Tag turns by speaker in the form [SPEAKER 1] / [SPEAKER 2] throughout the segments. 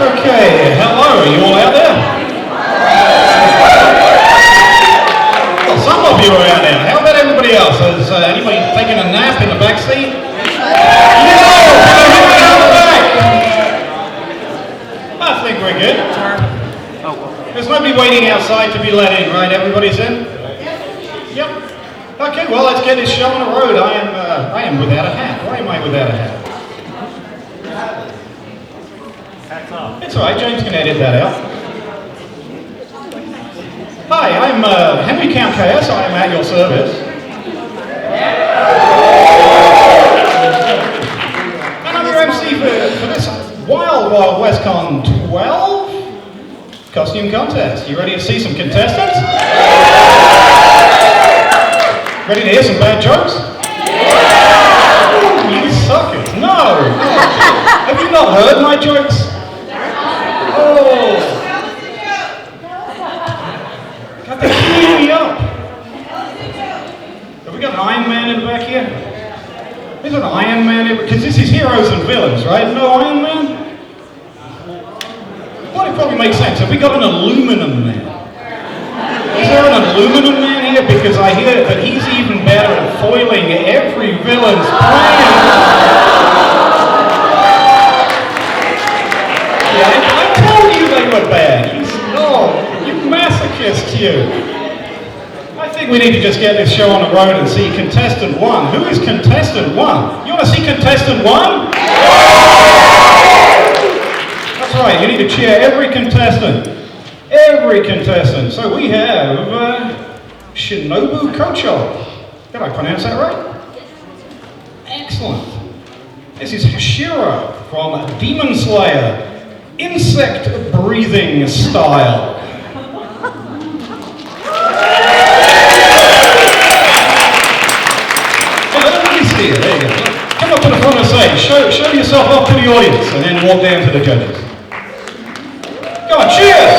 [SPEAKER 1] Okay, hello, are you all out there? Well, some of you are out there. How about everybody else? Is anybody taking a nap in the back seat? No! I think we're good. There's nobody waiting outside to be let in, right? Everybody's in? Yep. Okay, well, let's get this show on the road. I am without a hat. Why am I without a hat? It's alright, James can edit that out. Hi, I'm Henry Count Chaos. I am at your service. And I'm your MC for this Wild Wild West Con 12 costume contest. You ready to see some contestants? Ready to hear some bad jokes? Ooh, you suckers. No! Have you not heard my jokes? Oh! Got to cue me up. Have we got an Iron Man in the back here? There's an Iron Man in, because this is heroes and villains, right? No Iron Man? Well, it probably makes sense. Have we got an aluminum man? Is there an aluminum man here? Because I hear that he's even better at foiling every villain's plan. Yeah, I told you they were bad. You masochist, you. I think we need to just get this show on the road and see contestant one. Who is contestant one? You want to see contestant one? That's right, you need to cheer every contestant. Every contestant. So we have Shinobu Kocho. Did I pronounce that right? Excellent. This is Hashira from Demon Slayer. Insect breathing style. Let me see it. There you go. Come up to the front and say, show yourself off to the audience and then walk down to the judges. Go on, cheers!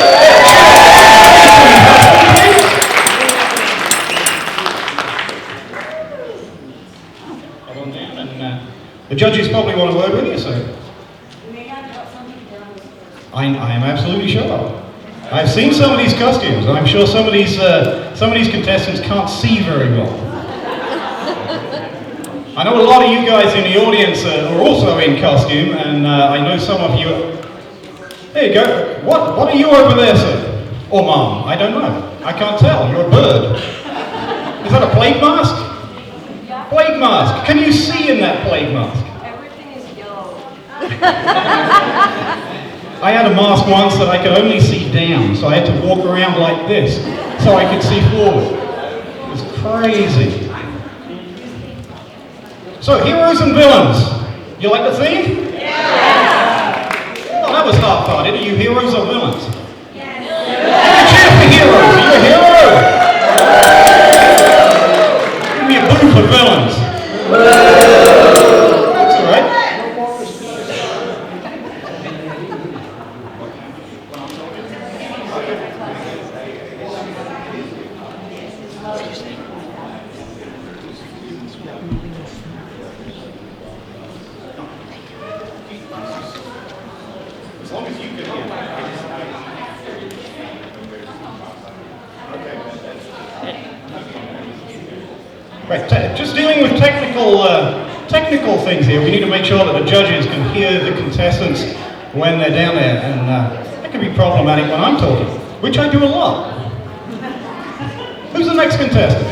[SPEAKER 1] Come on down and the judges probably want a word with you, so. I am absolutely sure. I've seen some of these costumes, and I'm sure some of these contestants can't see very well. I know a lot of you guys in the audience are also in costume, and I know some of you. There you go. What are you over there, sir? Or mom? I don't know. I can't tell. You're a bird. Is that a plague mask?
[SPEAKER 2] Yeah.
[SPEAKER 1] Plague mask. Can you see in that plague mask?
[SPEAKER 2] Everything is yellow.
[SPEAKER 1] I had a mask once that I could only see down, so I had to walk around like this so I could see forward. It was crazy. So, heroes and villains. You like the theme?
[SPEAKER 2] Yeah.
[SPEAKER 1] Oh, that was half-hearted. Are you heroes or villains? Yeah. Cheer for heroes. Are you a hero? Give me a boo for villains. That's all right. As long as you can hear me. Right, just dealing with technical things here. We need to make sure that the judges can hear the contestants when they're down there, and that can be problematic when I'm talking, which I do a lot. Who's the next contestant?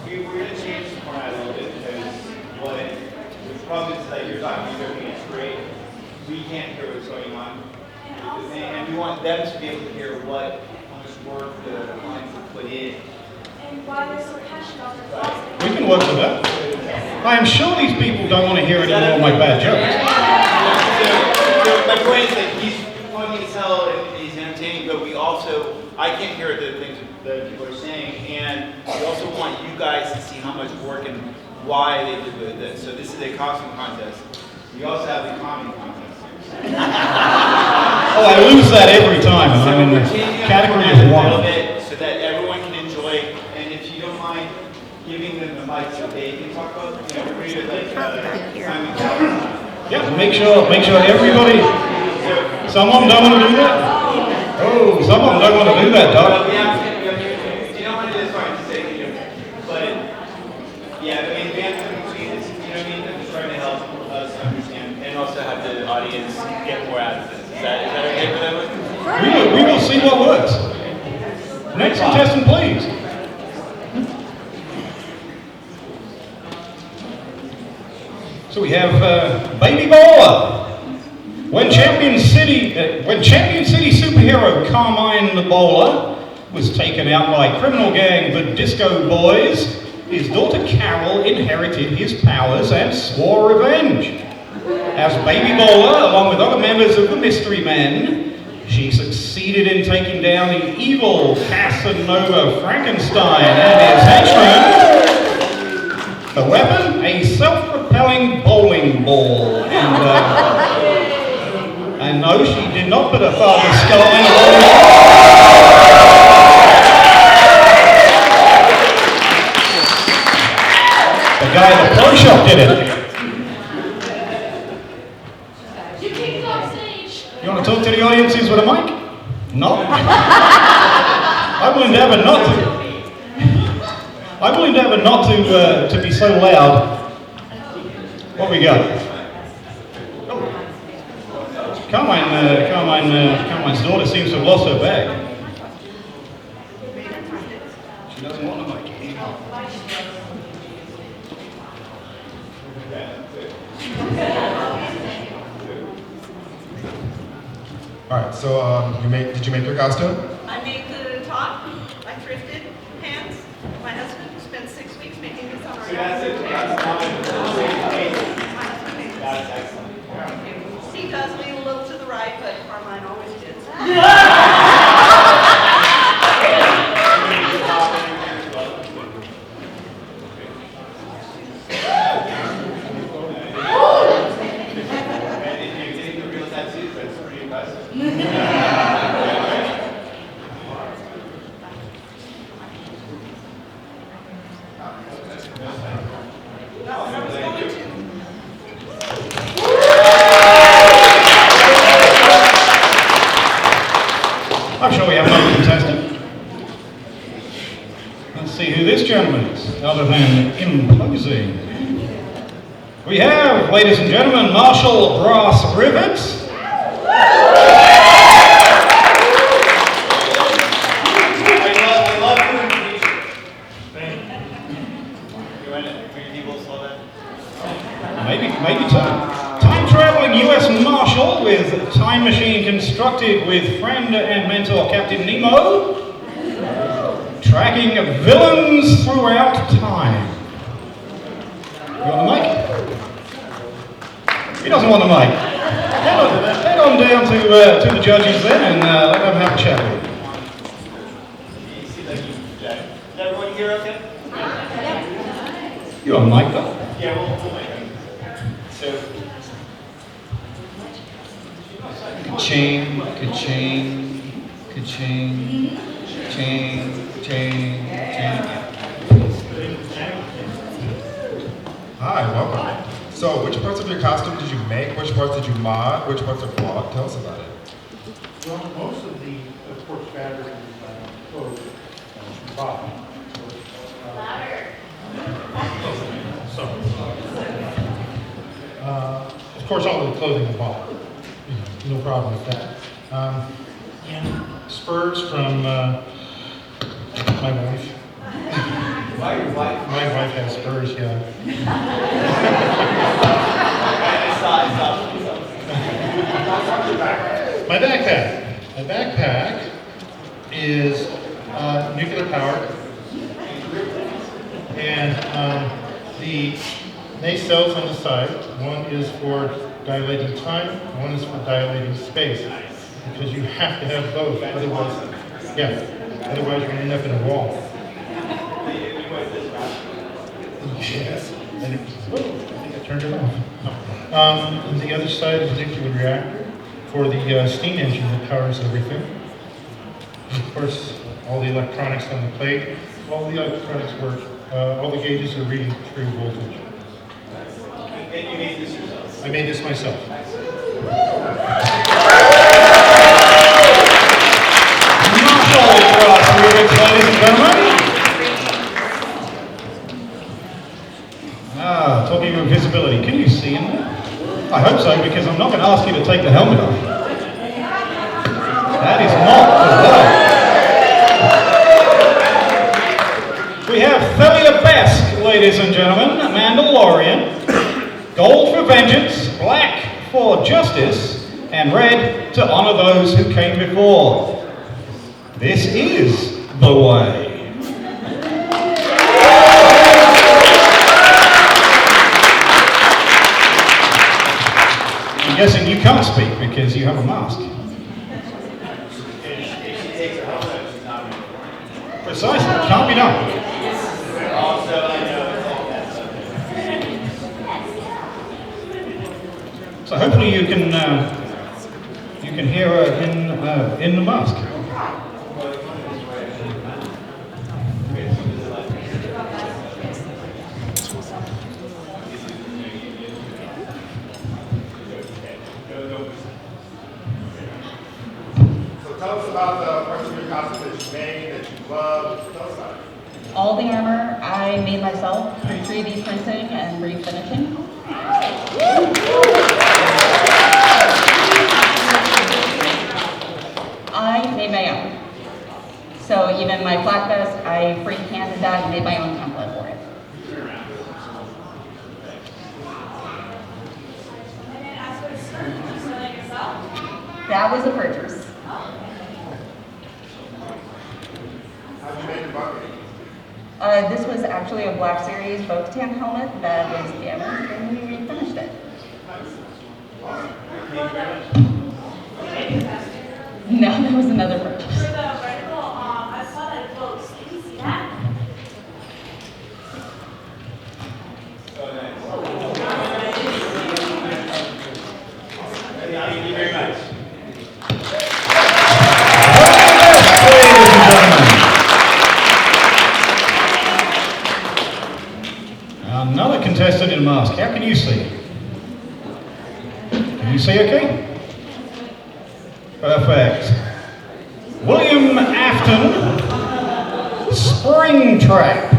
[SPEAKER 3] We're going to change the format a little bit because the problem is that you're talking, it's great. We can't hear what's going on. And we want them to be able to hear how much work the lines have put in.
[SPEAKER 2] And why they're so passionate about their closet.
[SPEAKER 1] We can work with that. I am sure these people don't want to hear any more of my bad jokes.
[SPEAKER 3] So my point is that he's funny as hell and he's entertaining, but I can't hear the things that people are saying, and we also want you guys to see how much work and why they did this. So this is a costume contest. We also have the comedy contest.
[SPEAKER 1] Oh, I lose that every time. I'm in the category of
[SPEAKER 3] a
[SPEAKER 1] one.
[SPEAKER 3] little bit so that everyone can enjoy, and if you don't mind giving them the mic so they can talk about, everybody like Simon Cowell.
[SPEAKER 1] Yeah, make sure everybody. Some of them don't want to do that. Oh, some of them don't want to do that, Doc.
[SPEAKER 3] You don't want to do this far to say, but yeah, I mean, is, you know what I mean? I'm just trying to help us understand and also have the audience get more out of this. Is that okay for them?
[SPEAKER 1] We will see what works. Next contestant, please. So we have Baby Bowler. When Champion City superhero Carmine the Bowler was taken out by criminal gang the Disco Boys, his daughter Carol inherited his powers and swore revenge. As Baby Bowler, along with other members of the Mystery Men, she succeeded in taking down the evil Casanova Frankenstein and his henchmen. The weapon, a self-propelling bowling ball. And no, she did not put her father's skull in a bowling ball. The guy at the pro shop did it. You want to talk to the audiences with a mic? No? I'm willing to have a not to be so loud. What we got? Oh. Carmine's daughter seems to have lost her bag. She doesn't want the mic.
[SPEAKER 4] All right, so did you make your costume?
[SPEAKER 5] I made the top, I thrifted pants. My husband spent 6 weeks making this on our
[SPEAKER 3] So that's it.
[SPEAKER 5] My husband made
[SPEAKER 3] That's
[SPEAKER 5] this.
[SPEAKER 3] excellent.
[SPEAKER 5] He does lean a little to the right, but Carmine always did.
[SPEAKER 1] I'm sure we have another contestant. Let's see who this gentleman is, other than imposing. We have, ladies and gentlemen, Marshall Brass Rivets.
[SPEAKER 3] I love doing features. Many people saw that.
[SPEAKER 1] Maybe two. Time-traveling U.S. Marshal with time machine constructed with friend and mentor Captain Nemo. Tracking villains throughout time. You want the mic? He doesn't want the mic. Head on down to the judges then and let them have a chat with
[SPEAKER 3] You see that you project. Is everyone here okay?
[SPEAKER 1] you. You on the mic though?
[SPEAKER 3] Yeah, we'll make it. So,
[SPEAKER 6] Ka-ching, ka-ching, ka-ching, ching, ching, ching.
[SPEAKER 4] Hi, welcome. So, which parts of your costume did you make? Which parts did you mod? Which parts are flawed? Tell us about it.
[SPEAKER 7] Well, most of the, of course, fabric is clothes, bottom. Of course, all of the clothing is bottom. No problem with that. And spurs from my wife.
[SPEAKER 3] why your wife?
[SPEAKER 7] My wife has spurs, yeah. My backpack is nuclear powered, and the nacelles on the side. One is for dilating time, one is for dilating space, because you have to have both. Otherwise, otherwise you're going to end up in a wall. Yes. And I think I turned it off. On the other side is the nuclear reactor for the steam engine that powers everything. And of course, all the electronics on the plate, all the electronics work. All the gauges are reading true voltage.
[SPEAKER 3] And you made this yourself?
[SPEAKER 7] I made this myself. Ladies and gentlemen. Talking of visibility, can you see in there? I hope so, because I'm not going to ask you to take the helmet off. That is not the way. We have Thalia Besk, ladies and gentlemen, Mandalorian. Gold for vengeance, black for justice, and red to honor those who came before. This is the way. I'm guessing you can't speak because you have a mask. Precisely, can't be done. So hopefully you can hear her in the mask.
[SPEAKER 4] Tell us about the parts of your costume that you made, that you love. Tell us about it.
[SPEAKER 8] All the armor I made myself through 3D printing and refinishing. I made my own. So even my flak vest, I free-handed that and made my own template for it.
[SPEAKER 2] And then as for the skirt, did you sew that yourself?
[SPEAKER 8] That was a purchase.
[SPEAKER 4] How'd you make the bucket?
[SPEAKER 8] This was actually a Black Series Bo-Katan helmet that was damaged and we refinished it. No, that was another purchase.
[SPEAKER 2] For the vertical, I saw that it floats. Did you see that?
[SPEAKER 3] Thank you very much.
[SPEAKER 1] Another contestant in a mask. How can you see? Can you see okay? Perfect. William Afton, Springtrap.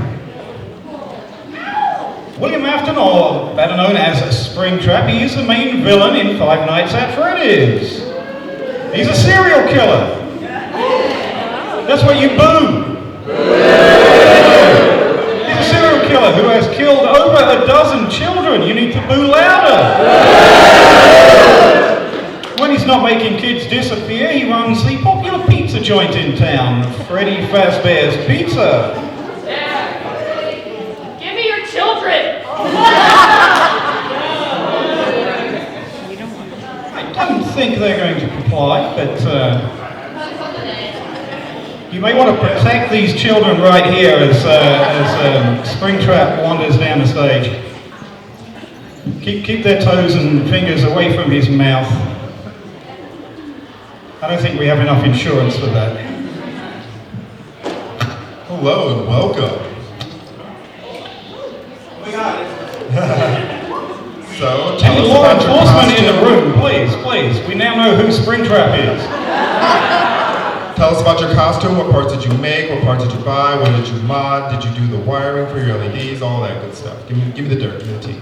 [SPEAKER 1] William Afton, or better known as Springtrap, he is the main villain in Five Nights at Freddy's. He's a serial killer. That's what you boo. He's a serial killer who has killed over a dozen children. You need to boo louder. When he's not making kids disappear, he runs the popular pizza joint in town, Freddy Fazbear's Pizza.
[SPEAKER 2] Dad, give me your children.
[SPEAKER 1] I don't think they're going to comply, but you may want to protect these children right here as Springtrap wanders down the stage. Keep their toes and fingers away from his mouth. I don't think we have enough insurance for that.
[SPEAKER 4] Hello and welcome.
[SPEAKER 3] We got it.
[SPEAKER 4] So, tell
[SPEAKER 1] And
[SPEAKER 4] us
[SPEAKER 1] law
[SPEAKER 4] about your
[SPEAKER 1] enforcement in the
[SPEAKER 4] costume.
[SPEAKER 1] room, please. We now know who Springtrap is.
[SPEAKER 4] Tell us about your costume. What parts did you make? What parts did you buy? What did you mod? Did you do the wiring for your LEDs? All that good stuff. Give me the dirt. Give me the tea.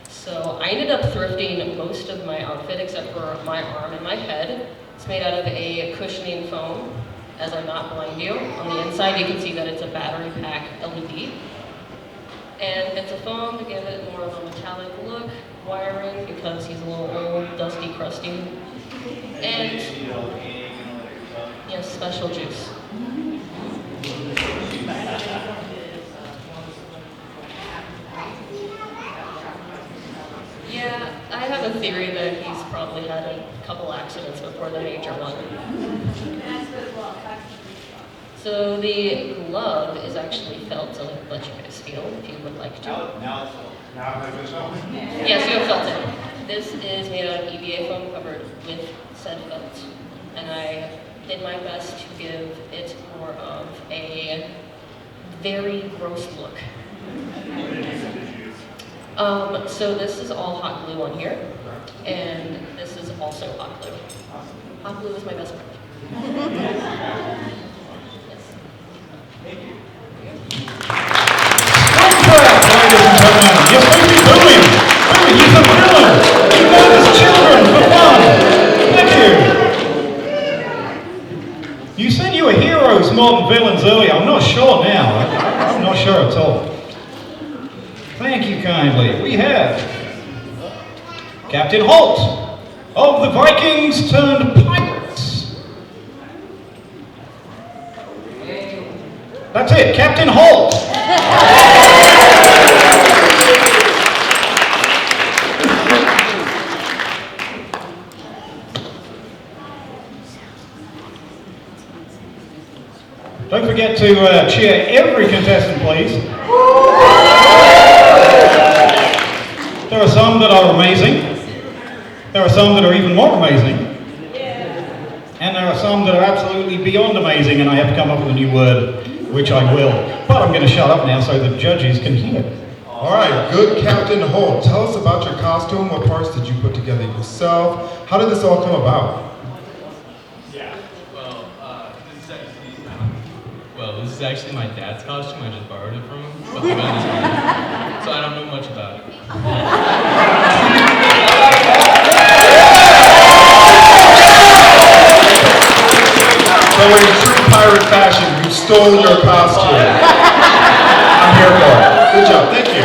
[SPEAKER 9] So I ended up thrifting most of my outfit except for my arm and my head. It's made out of a cushioning foam, as I'm not blind you. On the inside you can see that it's a battery pack LED. And it's a foam to give it more of a metallic look, wiring because he's a little old, dusty, crusty. And yes, special juice. Yeah, I have a theory that he's probably had a couple accidents before the major one. So the glove is actually felt to let you guys feel if you would like to.
[SPEAKER 3] Now it's full.
[SPEAKER 9] Yes, you have felt it. This is made out of EVA foam covered with said felt. And I did my best to give it more of a very gross look. So this is all hot glue on here, and this is also hot glue. Hot glue is my best friend. Yes.
[SPEAKER 1] Ladies and gentlemen, you're supposed to be booing. Booing, he's a villain. He murders children for fun. Thank you. You said you were heroes more than villains earlier. I'm not sure now. I'm not sure at all. Thank you kindly. We have Captain Holt of the Vikings turned pirates. That's it, Captain Holt. Don't forget to cheer every contestant, please. There are some that are amazing. There are some that are even more amazing. And there are some that are absolutely beyond amazing, and I have to come up with a new word, which I will. But I'm going to shut up now so the judges can hear.
[SPEAKER 4] All right, good Captain Holt. Tell us about your costume. What parts did you put together yourself? How did this all come about?
[SPEAKER 10] This is actually my dad's costume. I just borrowed it from him. But the gun is mine. So I don't know much about it.
[SPEAKER 4] So in true pirate fashion, you stole your costume. I'm here for it. Good job, thank you.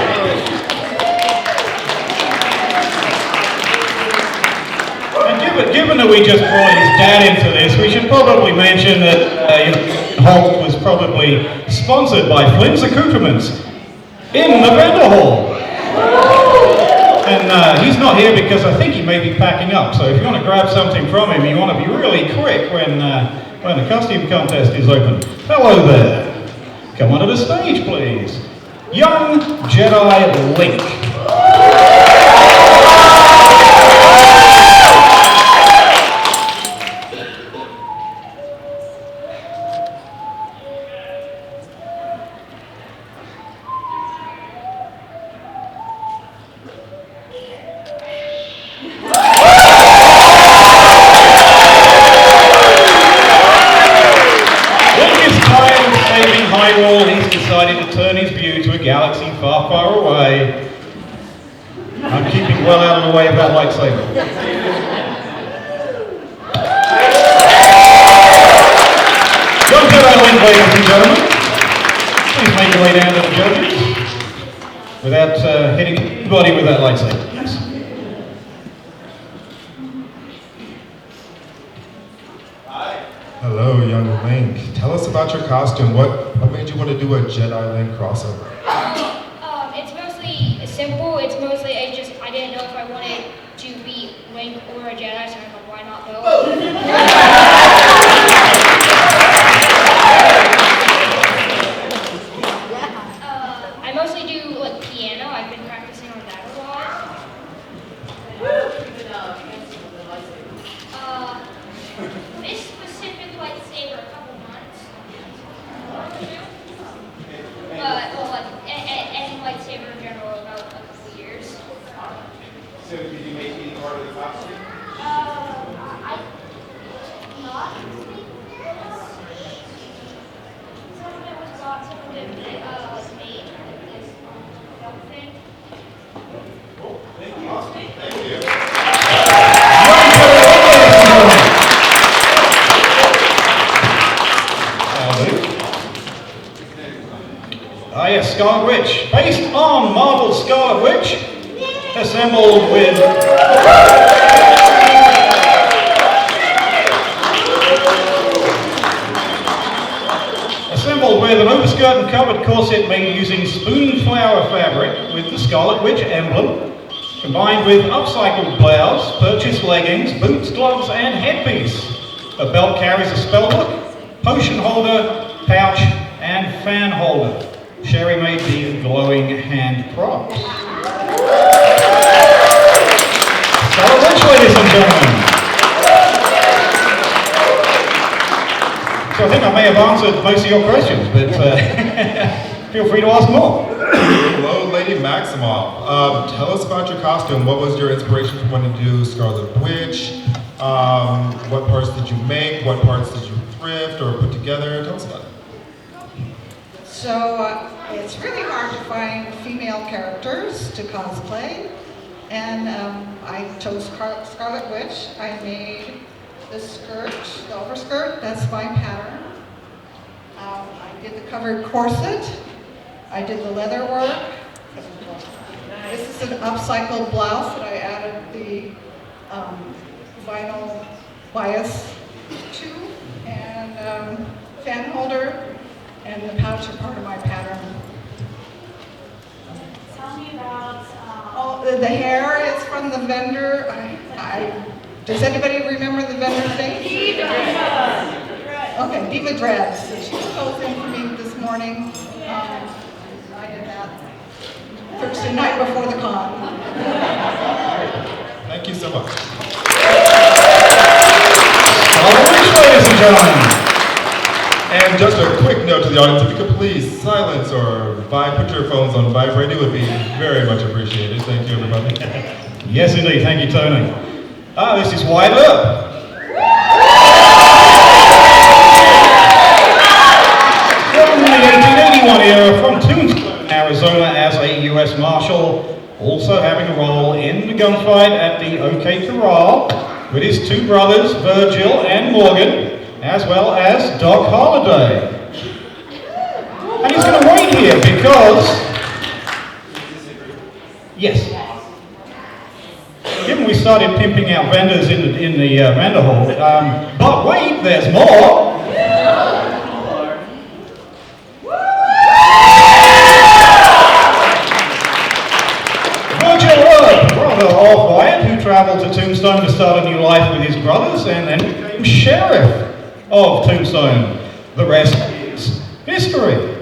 [SPEAKER 1] And given that we just brought his dad into this, we should probably mention that Holt was probably sponsored by Flynn's Accoutrements in the vendor hall. And he's not here because I think he may be packing up. So if you want to grab something from him, you want to be really quick when the costume contest is open. Hello there. Come onto the stage, please. Young Jedi Link. He's decided to turn his view to a galaxy far, far away. I'm keeping well out of the way of that lightsaber. Young Jedi Link, ladies and gentlemen. Please make your way down to the judges without hitting anybody with that lightsaber. Yes.
[SPEAKER 4] Hello, young Link. Tell us about your costume. What made you want to do a Jedi Link crossover?
[SPEAKER 11] It's mostly simple. It's mostly I didn't know if I wanted to be Link or a Jedi, so I thought, why not both? I mostly do like piano. I've been practicing on that a lot. This specific lightsaber, a couple months. Any lightsaber in general, about a couple years.
[SPEAKER 3] So did you make any part of the costume?
[SPEAKER 11] Not. Some of it was bought, some of it made. This belt thing.
[SPEAKER 3] Cool. Thank you. Awesome. Thank you.
[SPEAKER 1] Yes, Scarlet Witch. Based on Marvel's Scarlet Witch, assembled with an overskirt and covered corset made using spoon flower fabric with the Scarlet Witch emblem, combined with upcycled blouse, purchased leggings, boots, gloves, and headpiece. A belt carries a spellbook, potion holder, pouch, and fan holder. Sherry made these glowing hand props. Scarlet Witch, ladies and gentlemen. So I think I may have answered most of your questions, but feel free to ask more.
[SPEAKER 4] Hello, lady Maximoff, tell us about your costume. What was your inspiration for wanting to do Scarlet Witch? What parts did you make? What parts did you thrift or put together? Tell us about it.
[SPEAKER 5] So it's really hard to find female characters to cosplay, and I chose Scarlet Witch. I made the skirt, the overskirt, that's my pattern. I did the covered corset. I did the leather work. This is an upcycled blouse that I added the vinyl bias to, and fan holder, and the pouch are part of my pattern.
[SPEAKER 2] Tell me about.
[SPEAKER 5] The hair is from the vendor. Does anybody remember the vendor's name?
[SPEAKER 2] Diva.
[SPEAKER 5] Okay, Diva Dreads. She posed in for me this morning. I did that Thursday night before the con.
[SPEAKER 4] Thank you so much.
[SPEAKER 1] Ladies and gentlemen.
[SPEAKER 4] And just a quick note to the audience, if you could please silence or put your phones on vibrate, it would be very much appreciated. Thank you, everybody.
[SPEAKER 1] Yes, indeed. Thank you, Tony. This is White Up. From the 1881 era, from Tombstone, Arizona, as a U.S. Marshal, also having a role in the gunfight at the OK Corral with his two brothers, Virgil and Morgan, as well as Doc Holliday. And he's going to wait here because, yes, given we started pimping out vendors in the vendor hall, but wait, there's more. Virgil Earp, brother of Wyatt, who traveled to Tombstone to start a new life with his brothers and then became sheriff of Tombstone. The rest is history.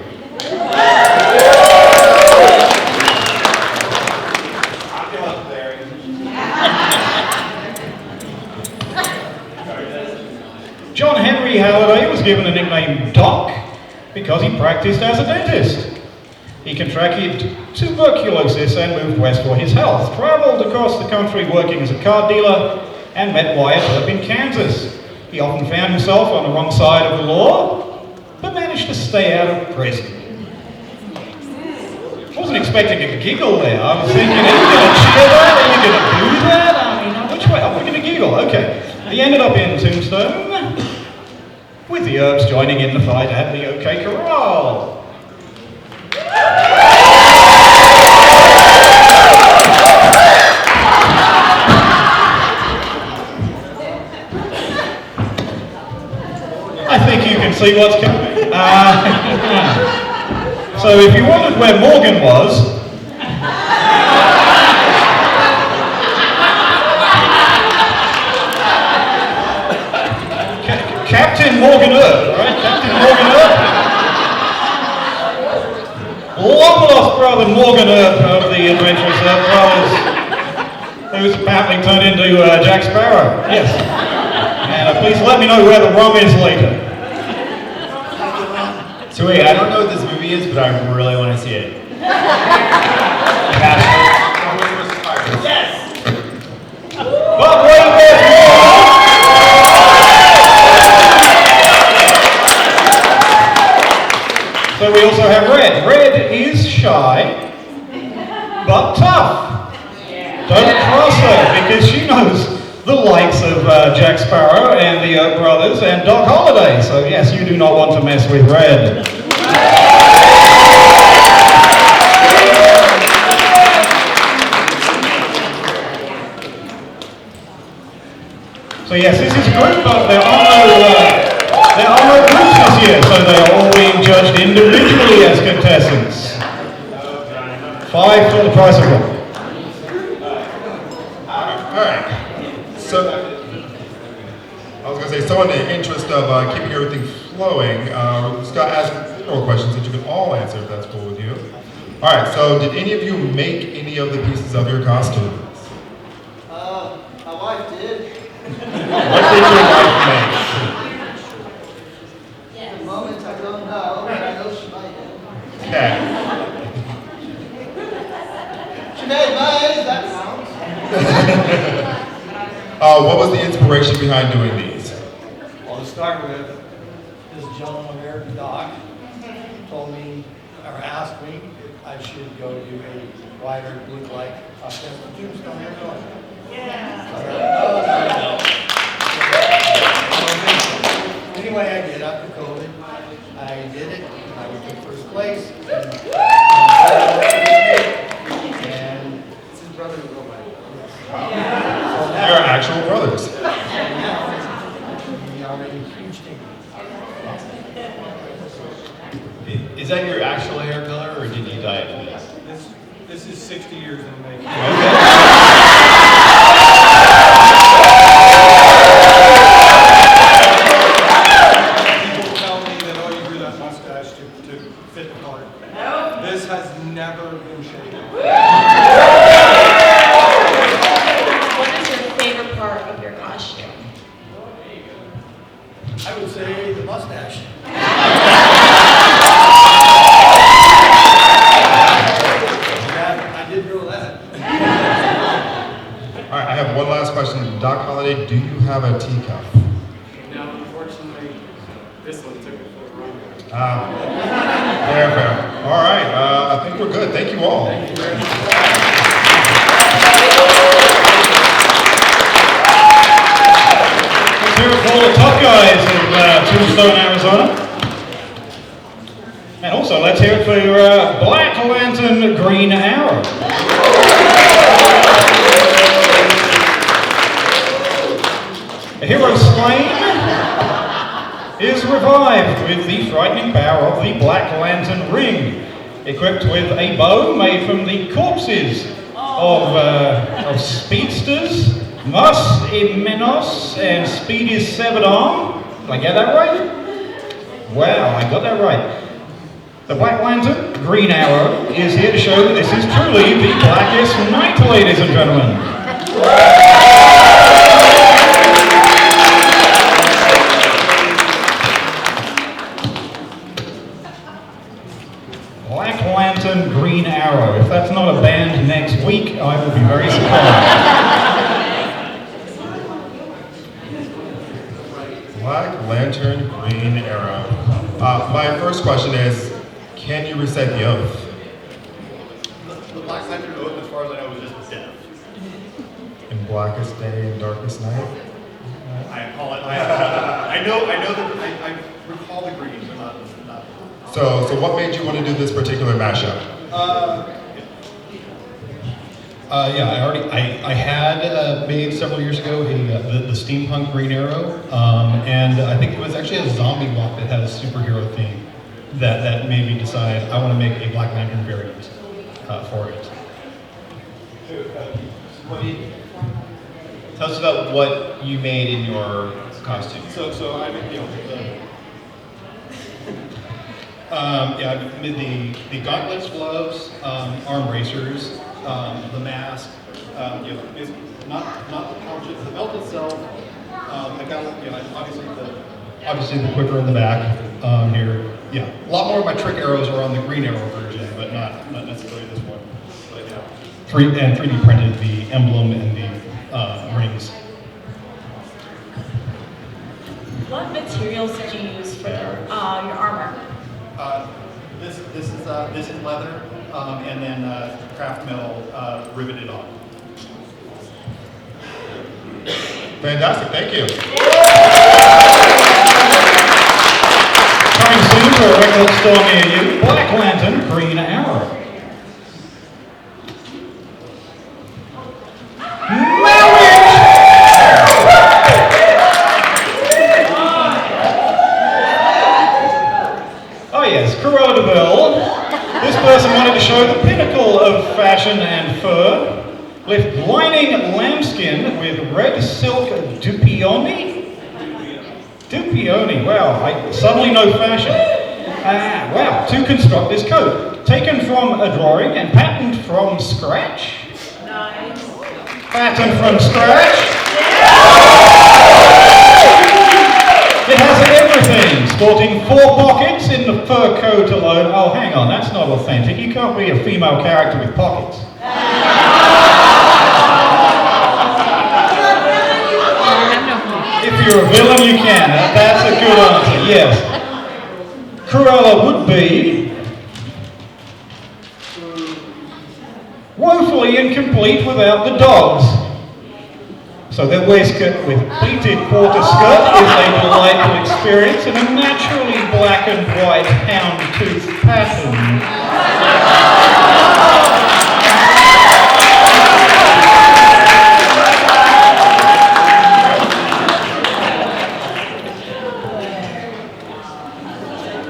[SPEAKER 1] John Henry Halliday was given the nickname Doc because he practiced as a dentist. He contracted tuberculosis and moved west for his health, traveled across the country working as a car dealer, and met Wyatt Earp in Kansas. He often found himself on the wrong side of the law, but managed to stay out of prison. I wasn't expecting a giggle there. I was thinking, are you going to cheer that? Are you going to do that? I mean, which way? I'm going to giggle. Okay. He ended up in Tombstone, with the Earps joining in the fight at the OK Corral. I think you can see what's coming. So if you wondered where Morgan was, Captain Morgan Earp, right? Captain Morgan Earp. Long lost brother Morgan Earp of the Adventurous Earp Brothers, who's apparently turned into Jack Sparrow. Yes. And please let me know where the rum is later.
[SPEAKER 3] So wait, I don't know what this movie is, but I really want to see it. Yes!
[SPEAKER 1] But wait, there's more! So we also have Red. Red is shy, but tough. Don't cross her, because she knows the likes of Jack Sparrow and the Earp brothers and Doc Holliday. So yes, you do not want to mess with Red. So yes, this is a group, but there are no groups this year, so they are all being judged individually as contestants. 5 for the price of 1.
[SPEAKER 4] Alright, so I was going to say, so in the interest of keeping everything flowing, just got to ask more questions that you can all answer if that's cool with you. Alright, so did any of you make any of the pieces of your costumes?
[SPEAKER 12] My wife did.
[SPEAKER 4] What did your wife make?
[SPEAKER 12] At the moment, I don't know, but I know she might have.
[SPEAKER 4] Okay.
[SPEAKER 12] says that counts.
[SPEAKER 4] What was the inspiration behind doing these?
[SPEAKER 12] Well, to start with, this gentleman here, Doc, told me, or asked me if I should go do a wider look-like contestant tombstone here in Illinois. Anyway, I did after COVID. I did it. I took first place. And it's his brother who wrote my book.
[SPEAKER 4] They're actual brothers.
[SPEAKER 12] We are a huge team.
[SPEAKER 10] Is that your actual hair color, or did you dye it for this?
[SPEAKER 7] This is 60 years in the making. People tell me that, oh, you grew that mustache to fit the part. This has never been shaven.
[SPEAKER 2] What is your favorite part of your costume?
[SPEAKER 12] I would say the mustache. I did grow that.
[SPEAKER 4] All right, I have one last question. Doc Holliday, do you have a teacup?
[SPEAKER 10] No, unfortunately, this one took it for the run.
[SPEAKER 4] Fair. All right, I think we're good. Thank you all.
[SPEAKER 1] Let's hear it for all the top guys of Tombstone, Arizona. And also, let's hear it for Black Lantern Green Arrow. The hero slain is revived with the frightening power of the Black Lantern Ring, equipped with a bow made from the corpses of speedsters, Mus Imenos and Speedy's severed arm. Did I get that right? Wow, I got that right. The Black Lantern Green Arrow is here to show that this is truly the blackest night, ladies and gentlemen. Black Lantern Green Arrow. If that's not a band next week, I will be very surprised.
[SPEAKER 4] Black Lantern Green Arrow. My first question is, can you recite the oath?
[SPEAKER 3] The Black Lantern oath, as far as I know, was just death.
[SPEAKER 4] In blackest day and darkest night?
[SPEAKER 3] I call it. I know that I recall the green, but not.
[SPEAKER 4] So what made you want to do this particular mashup?
[SPEAKER 13] I had made several years ago the steampunk Green Arrow, and I think it was actually a zombie walk that had a superhero theme that made me decide I want to make a Black Lantern variant for it.
[SPEAKER 10] Tell us about what you made in your costume.
[SPEAKER 13] So I made the gauntlets, gloves, arm bracers, the mask. It's not the pouches, the belt itself. I got obviously the quiver in the back here. Yeah, a lot more of my trick arrows are on the Green Arrow version, but not necessarily this one. But yeah, 3D printed the emblem and the rings.
[SPEAKER 2] What materials did you use for your armor?
[SPEAKER 13] This is leather, and then craft metal riveted on.
[SPEAKER 4] Fantastic, thank you.
[SPEAKER 1] Coming soon to a record store near you, Black Lantern Green Arrow. Oh yes, Cruella de Vil. This person wanted to show the pinnacle of fashion and fur. With lining lambskin with red silk dupioni? Dupioni, wow, I suddenly know fashion. Wow, to construct this coat. Taken from a drawing and patterned from scratch.
[SPEAKER 2] Nice.
[SPEAKER 1] Patterned from scratch. It has everything, sporting 4 pockets in the fur coat alone. Oh, hang on, that's not authentic. You can't be a female character with pockets. good answer, yes. Cruella would be woefully incomplete without the dogs. So their waistcoat with pleated quarter skirt is a delightful experience in a naturally black and white houndtooth pattern.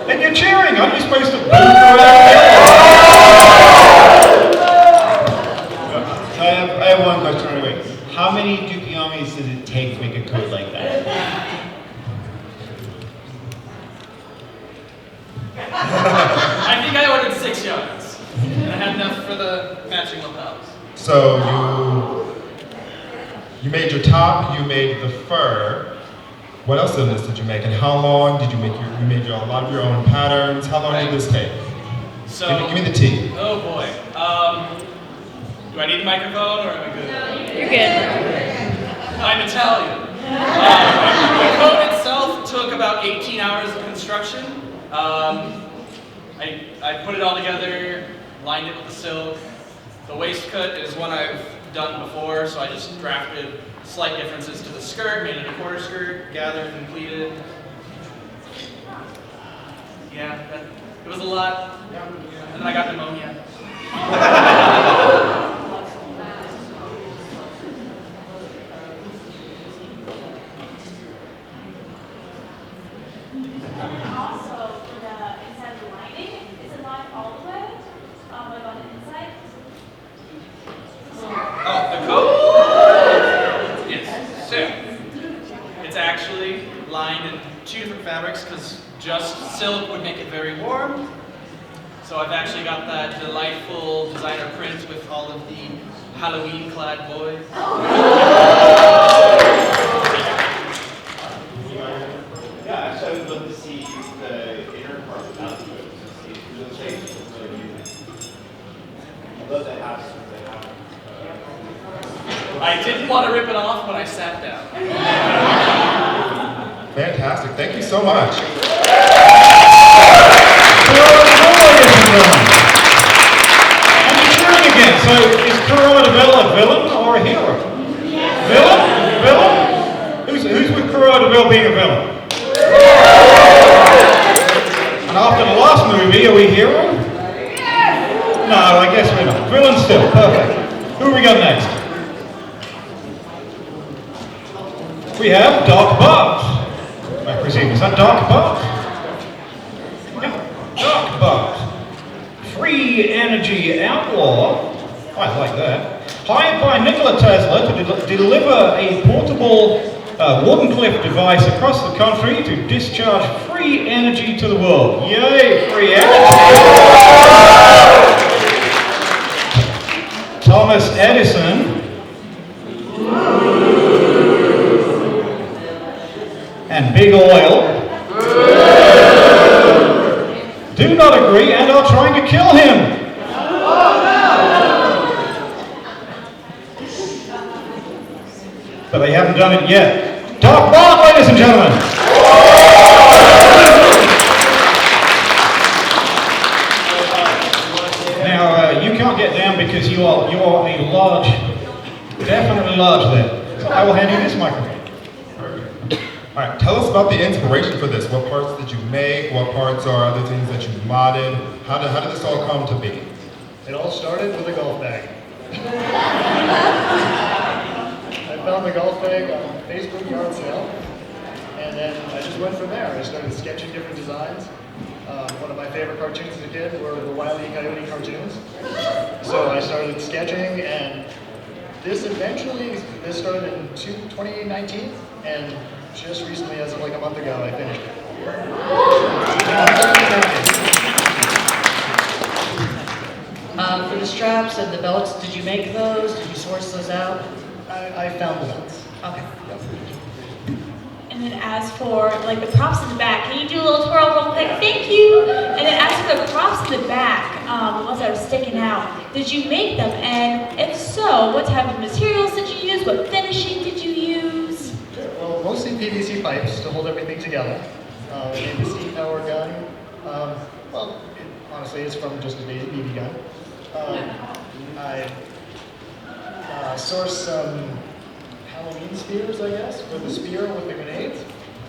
[SPEAKER 1] And you're cheering, aren't you supposed to boo around there?
[SPEAKER 3] I have one question right away. How many Dupiamis does it take to make a coat like that?
[SPEAKER 10] I think I ordered 6 yards. And I had enough for the matching lapels.
[SPEAKER 4] So you made your top, you made the fur. What else in this did you make? And how long did you make you made a lot of your own patterns? How long did this take?
[SPEAKER 10] So,
[SPEAKER 4] give me the tea.
[SPEAKER 10] Oh boy. Do I need a microphone or am I good?
[SPEAKER 2] You're good.
[SPEAKER 10] I'm Italian. The coat itself took about 18 hours of construction. I put it all together, lined it with the silk. The waistcoat is one I've done before, so I just drafted slight differences to the skirt, made it a quarter skirt, gathered and pleated. Yeah, it was a lot. And then I got pneumonia.
[SPEAKER 2] Also, for the inside of the lining, is it lined all the way? Like on the inside?
[SPEAKER 10] Oh, the coat? Yes. So, it's actually lined in 2 different fabrics because just silk would make it very warm. So I've actually got that delightful designer print with all of the Halloween-clad boys.
[SPEAKER 3] Yeah, so I would love to see the inner part without the boots. I love the hats.
[SPEAKER 10] I didn't want to rip it off when I sat down.
[SPEAKER 4] Fantastic. Thank you so much.
[SPEAKER 1] And you're cheering again. So is Cruella de Vil a villain or a hero? Villain? Villain? Who's with Cruella de Vil being a villain? And after the last movie, are we hero? No, I guess we're not. Villain still. Perfect. Who we got next? We have Doc Butt. I presume. Is that Doc Butt? Yeah. Doc Butt. Free energy outlaw. I like that. Hired by Nikola Tesla to deliver a portable Wardenclyffe device across the country to discharge free energy to the world. Yay, free energy! Thomas Edison. And Big Oil do not agree and are trying to kill him. But they haven't done it yet. Doc Butt, ladies and gentlemen. Now, you can't get down because you are a large, definitely large there. So I will hand you this microphone.
[SPEAKER 4] All right, tell us about the inspiration for this. What parts did you make? What parts are other things that you modded? How did this all come to be?
[SPEAKER 14] It all started with a golf bag. I found the golf bag on Facebook yard sale, and then I just went from there. I started sketching different designs. One of my favorite cartoons as a kid were the Wile E. Coyote cartoons. So I started sketching, and this started in 2019, and just recently, as of like a month ago, I finished it.
[SPEAKER 15] For the straps and the belts, did you make those? Did you source those out?
[SPEAKER 14] I found the belts.
[SPEAKER 15] Okay.
[SPEAKER 2] And then as for like the props in the back, can you do a little twirl real quick? Thank you. And then as for the props in the back, the ones that are sticking out, did you make them? And if so, what type of materials did you use? What finishing did you use?
[SPEAKER 14] Well, mostly PVC pipes to hold everything together. I made the steam power gun. Well, honestly, it's from just a BB gun. I sourced some Halloween spears, I guess, for the spear with the grenades.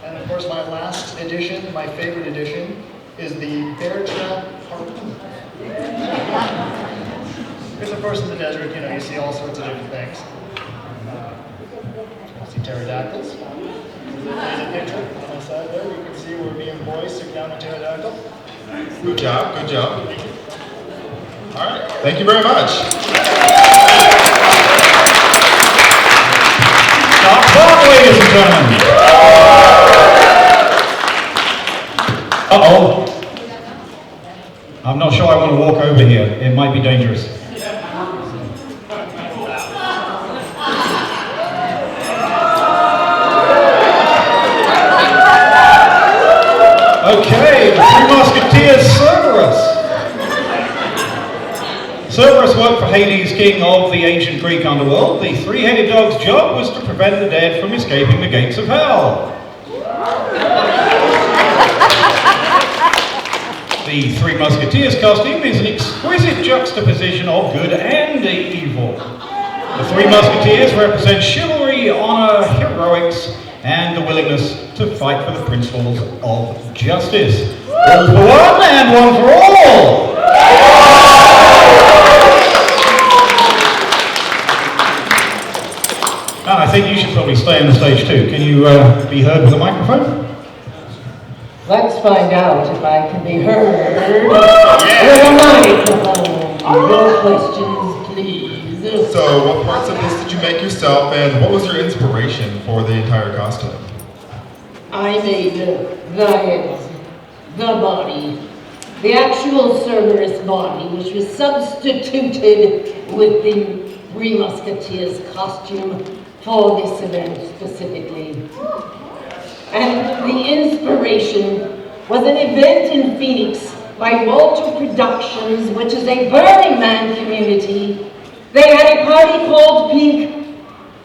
[SPEAKER 14] And of course, my last edition, my favorite edition, is the bear trap harpoon. Because of course in the desert, you know, you see all sorts of different things. You see pterodactyls. There's a picture on the side there. You can see where me and boys took down a pterodactyl.
[SPEAKER 4] Good job, good job. All right, thank you very much.
[SPEAKER 1] Stop, ladies and gentlemen. Uh-oh. I'm not sure I want to walk over here. It might be dangerous. Okay, the Three Musketeers, Cerberus. Cerberus worked for Hades, king of the ancient Greek underworld. The three-headed dog's job was to prevent the dead from escaping the gates of hell. The Three Musketeers costume is an exquisite juxtaposition of good and evil. The Three Musketeers represent chivalry, honor, heroics, and the willingness to fight for the principles of justice. All for one and one for all! And I think you should probably stay on the stage too. Can you be heard with a microphone?
[SPEAKER 15] Let's find out if I can be heard with a microphone. No questions, please.
[SPEAKER 4] So, what parts of this did you make yourself, and what was your inspiration for the entire costume?
[SPEAKER 15] I made the heads, the body, the actual Cerberus body, which was substituted with the Three Musketeers costume for this event specifically. And the inspiration was an event in Phoenix by Walter Productions, which is a Burning Man community. They had a party called Pink,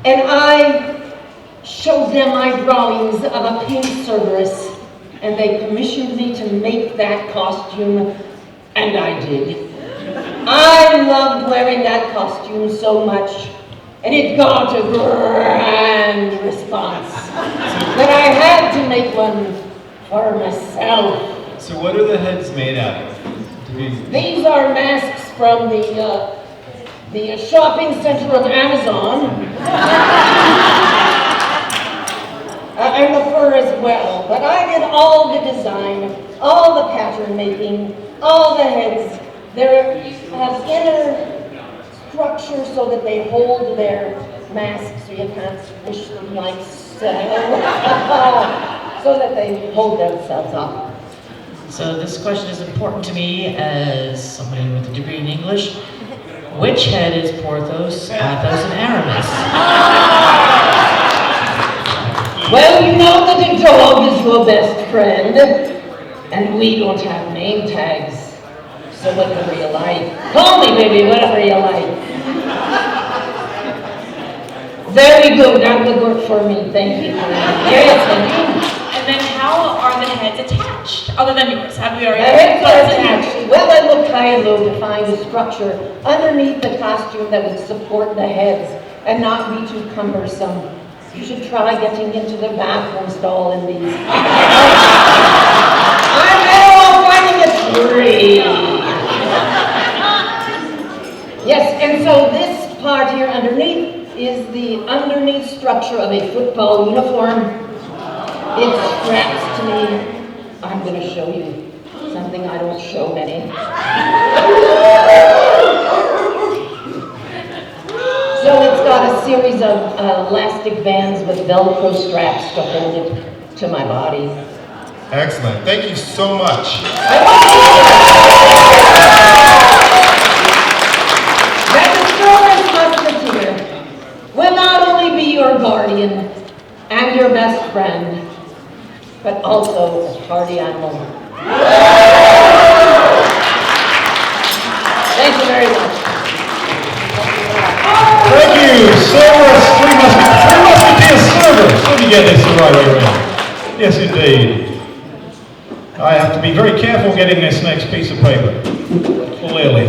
[SPEAKER 15] and I showed them my drawings of a pink Cerberus, and they commissioned me to make that costume, and I did. I loved wearing that costume so much, and it got a grand response that I had to make one for myself.
[SPEAKER 6] So what are the heads made out of?
[SPEAKER 15] These are masks from the shopping center of Amazon. And the fur as well. But I did all the design, all the pattern making, all the heads. They have inner structure so that they hold their masks so you can't squish them like so. So that they hold themselves up. So this question is important to me as somebody with a degree in English. Which head is Porthos, Athos, and Aramis? Well, you know that a dog is your best friend, and we don't have name tags. So whatever you like. Call me, baby, whatever you like. Very good, that would work for me, thank you. Yes,
[SPEAKER 2] and then how are the heads attached, other than yours? Have we already?
[SPEAKER 15] The heads are attached. Well, I will try and to find a structure underneath the costume that would support the heads and not be too cumbersome. You should try getting into the bathroom stall in these. I'm better off finding a tree. Yes, and so this part here underneath is the underneath structure of a football uniform. It straps to me. I'm going to show you something I don't show many. So it's got a series of elastic bands with Velcro straps to hold it to my body.
[SPEAKER 4] Excellent. Thank you so much.
[SPEAKER 15] That the Cerberus Musketeer will not only be your guardian and your best friend, but also a party animal. Thank you very much.
[SPEAKER 1] Thank you, Cerberus, Three Musketeers Cerberus. Let me get this the right way around. Yes, indeed. I have to be very careful getting this next piece of paper. Clearly.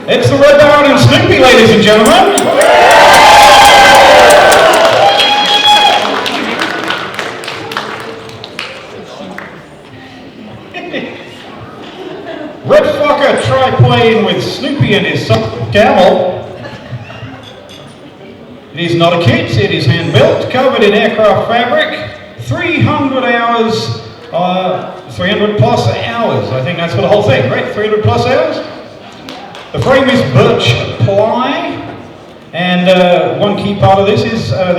[SPEAKER 1] It's the Red Baron and Snoopy, ladies and gentlemen. Red Fucker tri-plane with Snoopy and his camel. It is not a kit, it is hand-built, covered in aircraft fabric, 300 hours, 300 plus hours, I think that's for the whole thing, right? 300 plus hours? The frame is birch ply, and one key part of this is a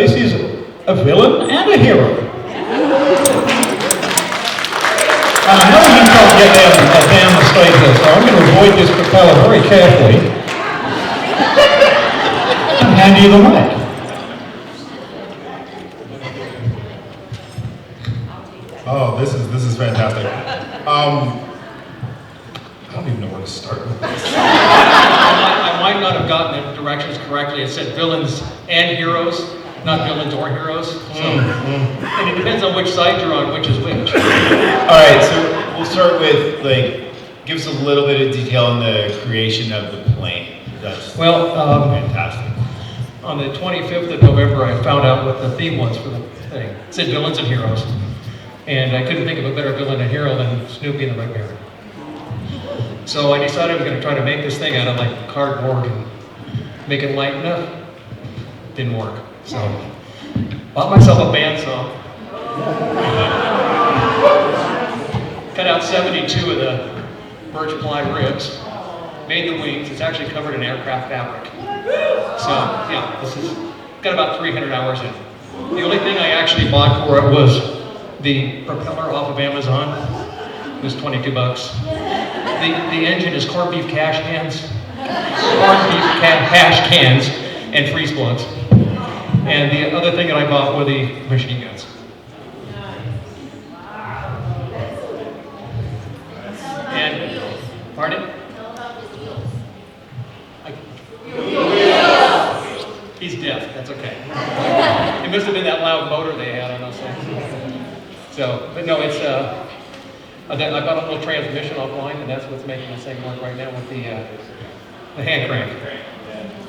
[SPEAKER 1] villain and a hero. And I know you can't get down the stage there, so I'm going to avoid this propeller very carefully and hand you the mic.
[SPEAKER 4] Oh, this is fantastic. I don't even know where to start with this.
[SPEAKER 16] I might not have gotten the directions correctly. It said villains and heroes, not villains or heroes. So, and it depends on which side you're on, which is which.
[SPEAKER 6] All right, so we'll start with, like, give us a little bit of detail on the creation of the plane. That's fantastic.
[SPEAKER 16] On the 25th of November, I found out what the theme was for the thing. It said villains and heroes. And I couldn't think of a better villain and hero than Snoopy and the Red Baron. So I decided I was going to try to make this thing out of like cardboard and make it light enough. Didn't work. So bought myself a bandsaw. Cut out 72 of the birch ply ribs. Made the wings. It's actually covered in aircraft fabric. So yeah, this is got about 300 hours in. The only thing I actually bought for it was the propeller off of Amazon. It was 22 bucks. The engine is corned beef hash cans and freeze plugs. And the other thing that I bought were the machine guns. And, pardon? He's deaf, that's okay. It must have been that loud motor they had on those things. So, but no, it's, I bought a little transmission offline, and that's what's making this thing work right now with the hand crank.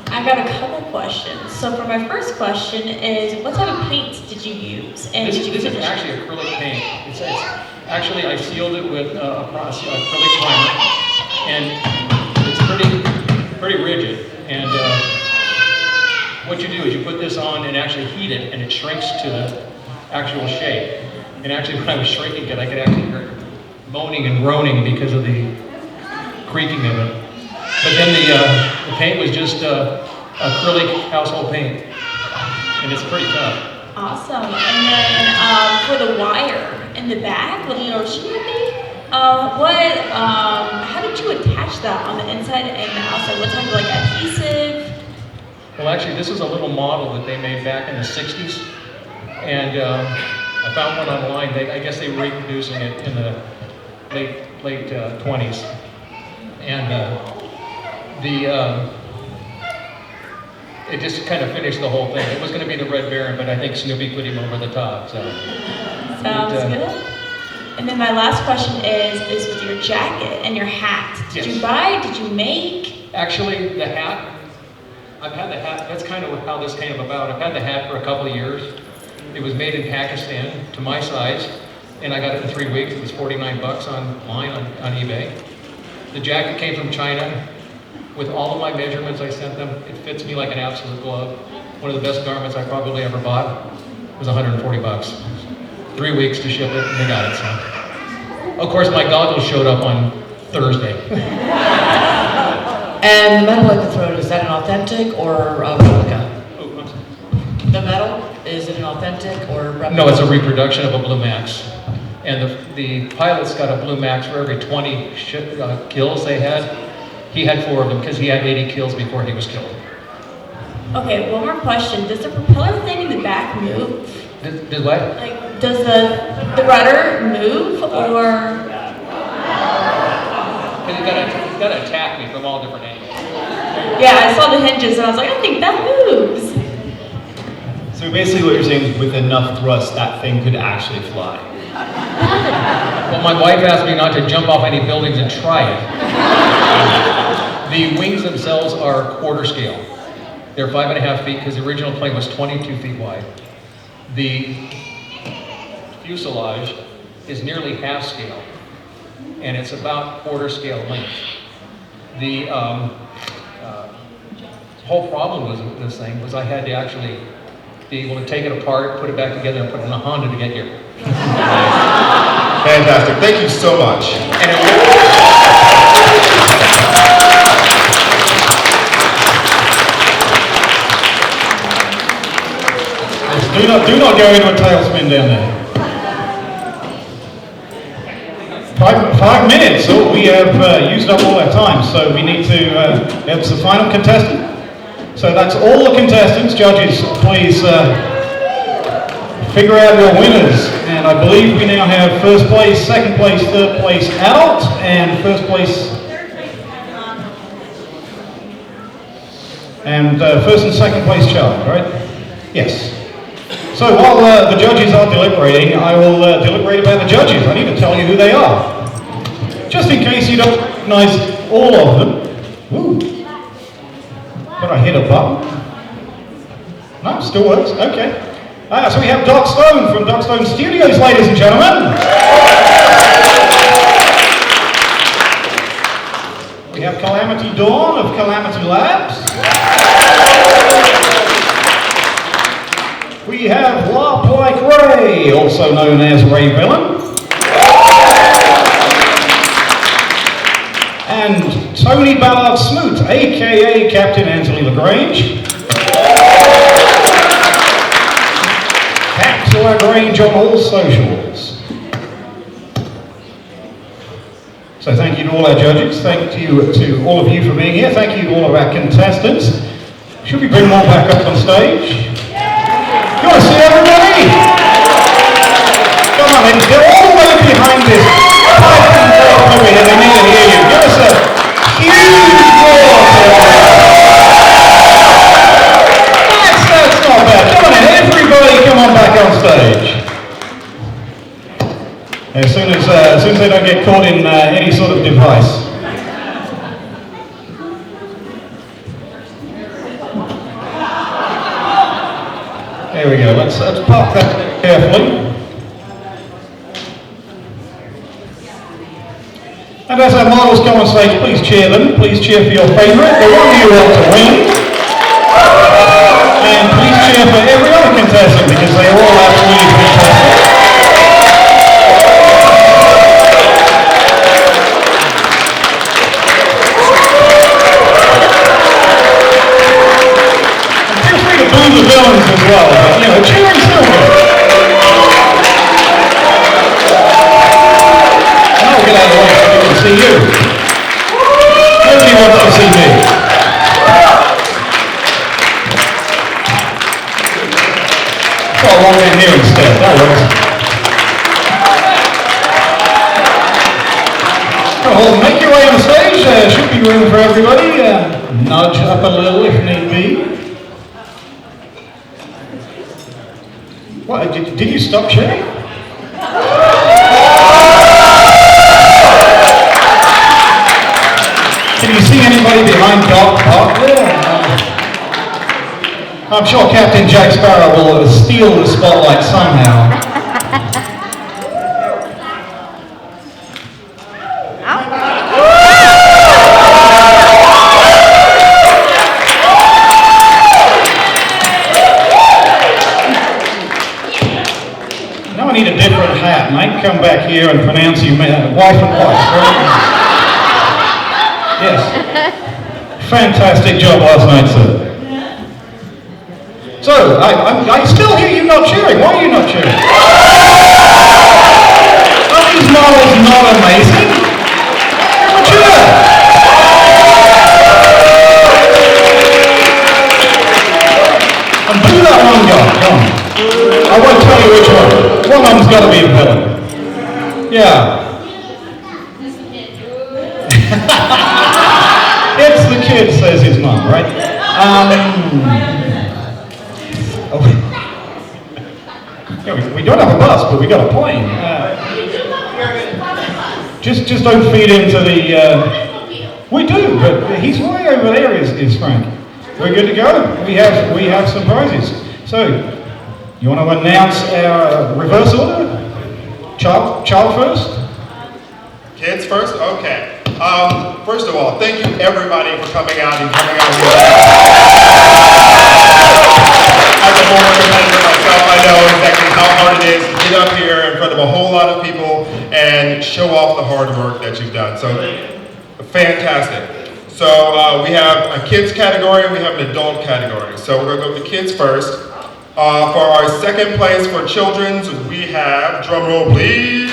[SPEAKER 2] I got a couple questions. So for my first question is, what type of paints did you use? And
[SPEAKER 16] This
[SPEAKER 2] did you
[SPEAKER 16] is
[SPEAKER 2] finish
[SPEAKER 16] actually acrylic paint. It's actually, I sealed it with acrylic primer, and it's pretty rigid. And what you do is you put this on and actually heat it, and it shrinks to the actual shape. And actually, when I was shrinking it, I could actually hear it moaning and groaning because of the creaking of it. But then the paint was just acrylic household paint, and it's pretty tough.
[SPEAKER 2] Awesome. And then for the wire in the back, with the little Snoopy, how did you attach that on the inside and the outside? What type of like adhesive?
[SPEAKER 16] Well, actually, this is a little model that they made back in the 60s, and I found one online. I guess they were reproducing it in the late 20s, and it just kind of finished the whole thing. It was going to be the Red Baron, but I think Snoopy put him over the top. So
[SPEAKER 2] sounds good. And then my last question is with your jacket and your hat. Did you buy? Did you make?
[SPEAKER 16] Actually, the hat. I've had the hat. That's kind of how this came about. I've had the hat for a couple of years. It was made in Pakistan to my size, and I got it in 3 weeks. It was 49 bucks online on eBay. The jacket came from China. With all of my measurements I sent them, it fits me like an absolute glove. One of the best garments I probably ever bought. It was 140 bucks. 3 weeks to ship it, and they got it. So, of course, my goggles showed up on Thursday.
[SPEAKER 17] And the metal at the throat, is that an authentic or a replica? The metal, is it an authentic or replica?
[SPEAKER 16] No, it's a reproduction of a Blue Max. And the pilot's got a Blue Max for every 20 kills they had. He had 4 of them because he had 80 kills before he was killed.
[SPEAKER 2] Okay, one more question. Does the propeller thing in the back move?
[SPEAKER 16] Did what?
[SPEAKER 2] Like, does the rudder move, or?
[SPEAKER 16] It's got to attack me from all different angles.
[SPEAKER 2] Yeah, I saw the hinges and I was like, I think that moves.
[SPEAKER 6] So basically what you're saying is with enough thrust, that thing could actually fly.
[SPEAKER 16] Well, my wife asked me not to jump off any buildings and try it. The wings themselves are quarter scale. They're 5.5 feet because the original plane was 22 feet wide. The fuselage is nearly half scale, and it's about quarter scale length. The whole problem with this thing was I had to actually be able to take it apart, put it back together, and put it in a Honda to get here.
[SPEAKER 4] Fantastic. Thank you so much.
[SPEAKER 1] Do not go into a tailspin down there. 5 minutes. So we have used up all our time. So we need to. It's the final contestant. So that's all the contestants. Judges, please figure out your winners. And I believe we now have first place, second place, third place adult, and first place. And first and second place child, right? Yes. So while the judges are deliberating, I will deliberate about the judges. I need to tell you who they are. Just in case you don't recognize all of them. Ooh. Did I hit a button? No, still works. Okay. So we have Doc Stone from Doc Stone Studios, ladies and gentlemen. We have Calamity Dawn of Calamity Labs. We have Larp Like Ray, also known as Ray Villain. And Tony Ballard Smoot, aka Captain Anthony LaGrange. Cap to LaGrange on all socials. So thank you to all our judges, thank you to all of you for being here, thank you to all of our contestants. Should we bring them all back up on stage? You want to see everybody? Come on, then, they're all the way behind this piping thing over here, they need to hear you. Give us a huge roar. That's not bad. Come on in, everybody come on back on stage. As soon as they don't get caught in any sort of device. There we go, let's park that carefully. And as our models come on stage, please cheer them. Please cheer for your favourite, the one you want to win. And please cheer for every other contestant because they are all absolutely fantastic. The villains as well, but you know, cheering's still good. I'll get out of the way so people can see you. Nobody wants to see me. So I'll walk in here instead, that works. Well, make your way on the stage, there should be room for everybody. Nudge up a little if need be. What, did you stop sharing? Can you see anybody behind Doc Park there? I'm sure Captain Jack Sparrow will steal the spotlight somehow. Now I need a different hat, and I can come back here and pronounce you wife and wife, right? Yes. Fantastic job last night, sir. So, I still hear you not cheering. Why are you not cheering? Are these models not amazing? Cheer! And do that one guy, come on. I won't tell you which one. One of them's got to be a villain. Yeah. It's the kid, says his mom, right? we don't have a bus, but we got a plane. Just don't feed into the. We do, but he's way over there. Is Frank? We're good to go. We have some prizes. So, you want to announce our reverse order? Child first.
[SPEAKER 4] Kids first? Okay. First of all, thank you everybody for coming out here. As a former competitor myself, I know exactly how hard it is to get up here in front of a whole lot of people and show off the hard work that you've done. So, fantastic. So we have a kids category and we have an adult category. So we're gonna go with the kids first. For our second place for children's, we have, drum roll please,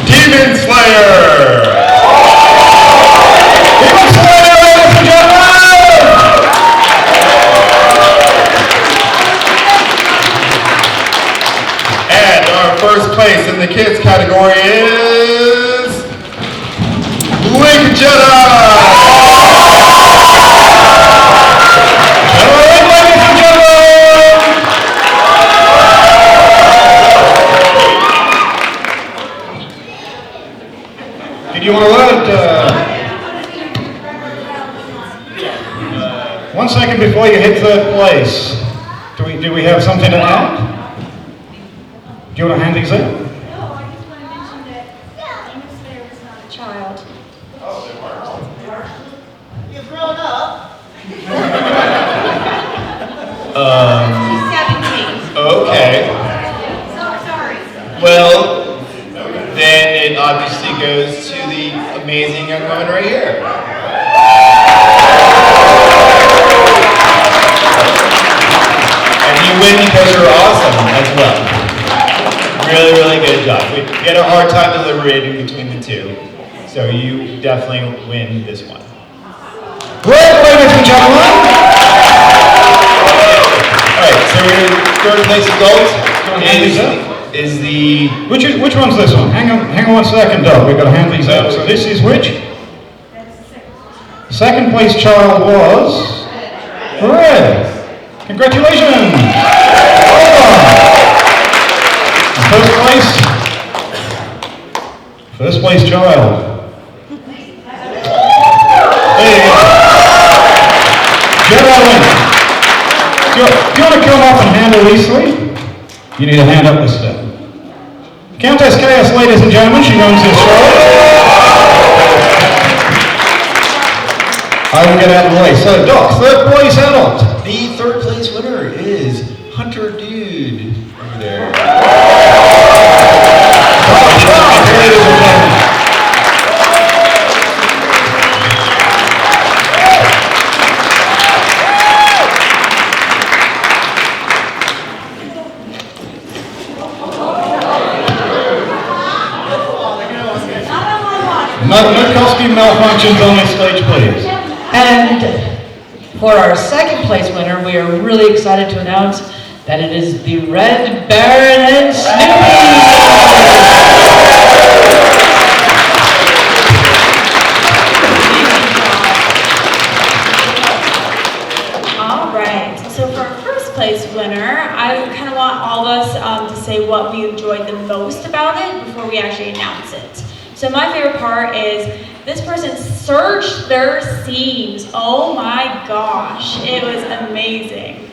[SPEAKER 4] Demon Slayer! Demon Slayer, ladies and gentlemen! And our first place in the kids category is Blink Jedi!
[SPEAKER 1] Did you want to load? 1 second before you hit third place. Do we have something to add? Do you want to hand these out?
[SPEAKER 2] No, I just want to mention that Demon Slayer was not a child.
[SPEAKER 18] You've grown up.
[SPEAKER 2] She's 17.
[SPEAKER 6] Okay.
[SPEAKER 2] Sorry.
[SPEAKER 6] Well, then it obviously goes to the amazing young woman right here. And you win because you're awesome as well. Really, really good job. We had a hard time deliberating between the two, so you definitely win this one.
[SPEAKER 1] Great, ladies and gentlemen!
[SPEAKER 6] Alright, so we're third place adult is the...
[SPEAKER 1] Which one's this one? Hang on 1 second, Doug. We've got to hand these out. So this is which? Second place child was... Red. Congratulations! Well done. First place child. There you go. Jedi win. Do you want to come up and handle these three? You need a hand up this step. Countess Chaos, ladies and gentlemen, she runs this show. I will get out of the way. So, Doc, third place adult.
[SPEAKER 6] The third place winner is Hunter Dude over there.
[SPEAKER 1] No costume malfunctions on this stage, please.
[SPEAKER 17] And for our second place winner, we are really excited to announce that it is the Red Baron and Snoopy!
[SPEAKER 2] All right, so for our first place winner, I kind of want all of us to say what we enjoyed the most about it before we actually announce it. So my favorite part is this person searched their seams. Oh my gosh, it was amazing.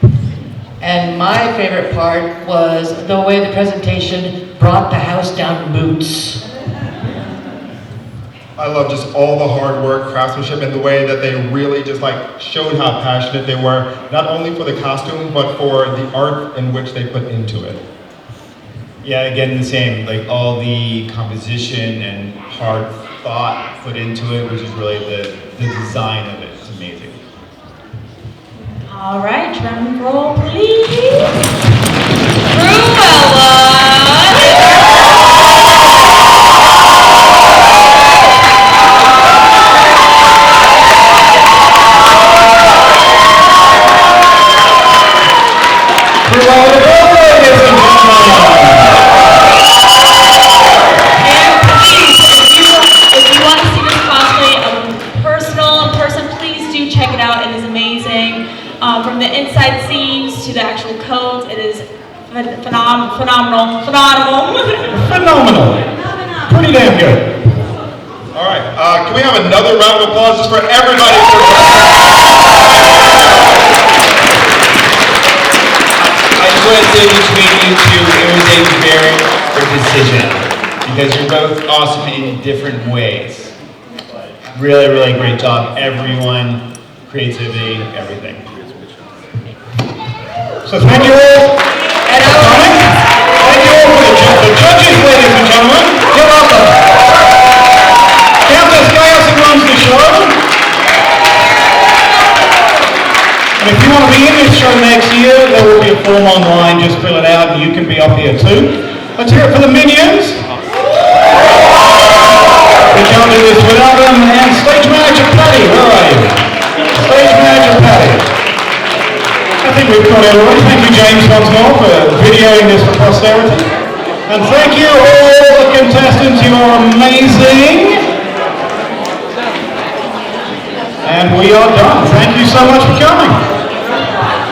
[SPEAKER 17] And my favorite part was the way the presentation brought the house down boots.
[SPEAKER 4] I love just all the hard work, craftsmanship, and the way that they really just like showed how passionate they were, not only for the costume, but for the art in which they put into it.
[SPEAKER 6] Yeah, again, the same, like all the composition and hard thought put into it, which is really the design of it. It's amazing.
[SPEAKER 2] All right, drum roll, please. Cruella. From the inside scenes Phenomenal.
[SPEAKER 1] Phenomenal. Pretty damn good.
[SPEAKER 4] All right, can we have another round of applause just for everybody?
[SPEAKER 6] I just want to say between you two, it was a very good decision because you're both awesome in different ways. Really, really great job, everyone, creativity, everything.
[SPEAKER 1] So thank you all for coming. Thank you all for the judges, ladies and gentlemen. You're welcome. Countess Chaos who runs the show. And if you want to be in this show next year, there will be a form online. Just fill it out and you can be up here too. Let's hear it for the Minions. We can't do this without them. And Stage Manager Patty, where are you? Stage Manager Patty. I think we've got everyone. Thank you, James, once more for videoing this for posterity. And thank you all the contestants. You are amazing. And we are done. Thank you so much for coming.